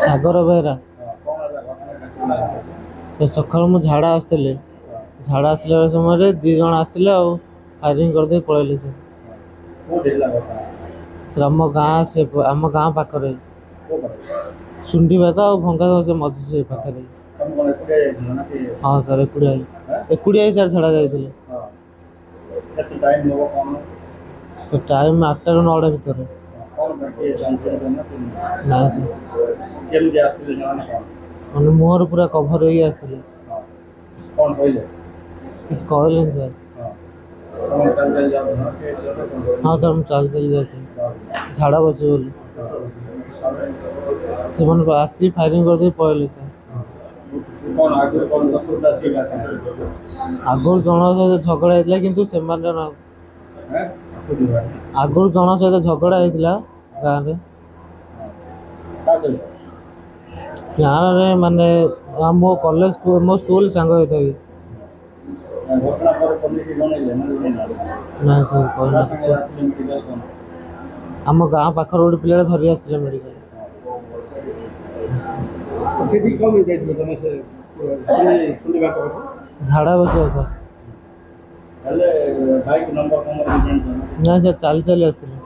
ସାଗର ବେହେରା। ସକାଳୁ ମୁଁ ଝାଡ଼ା ଆସିଥିଲି, ଝାଡ଼ା ଆସିଲା ସମୟରେ 2 ଜଣ ଆସିଲେ ଆଉ ଫାୟାରିଂ କରିଦେଇ ପଳେଇଲେ ସେ। ସେ ଆମ ଗାଁ ପାଖରେ ସୁଣ୍ଡିବାଗ ଆଉ ଭଙ୍ଗା ସେ ମଝି ସେ ପାଖରେ। ହଁ ସାର୍ ଏକୁଡ଼ିଆ ହିଁ ସାର୍ ଛଡ଼ା ଯାଇଥିଲେ। ଟାଇମ୍ 8ଟାରୁ 9ଟା ଭିତରେ। ନାଇଁ ସାର୍, ମାନେ ମୁହଁରୁ ପୁରା କଭର ହେଇକି ଆସିଥିଲେ। କିଛି କହିଲେନି ସାର୍। ହଁ ସାର୍ ମୁଁ ଚାଲି ଚାଲି ଯାଉଥିଲି, ଝାଡ଼ା ବସିବି ବୋଲି। ସେମାନେ ଆସି ଫାୟାରିଂ କରିଦେଇ ପଳେଇଲେ ସାର୍। ଆଗରୁ ଜଣଙ୍କ ସହିତ ଝଗଡ଼ା ହେଇଥିଲା, କିନ୍ତୁ ସେମାନେ ଆଗରୁ ଜଣଙ୍କ ସହିତ ଝଗଡ଼ା ହେଇଥିଲା ଗାଁରେ। ଗାଁରେ ମାନେ ମୋ କଲେଜ ମୋ ସ୍କୁଲ ସାଙ୍ଗ ହେଇଥାଏ। ନାଇଁ ସାର୍ କହିନାହାନ୍ତି। ଆମ ଗାଁ ପାଖରେ ଗୋଟେ ପିଲାଟା ଧରି ଆସିଥିଲା ମେଡ଼ିକାଲ। ସେଠି କଣ ପାଇଁ ଯାଇଥିଲେ ତମେ ସେ ଝାଡ଼ା ବସିବା ସାର୍। ନାଇଁ ସାର୍ ଚାଲି ଚାଲି ଆସିଥିଲେ।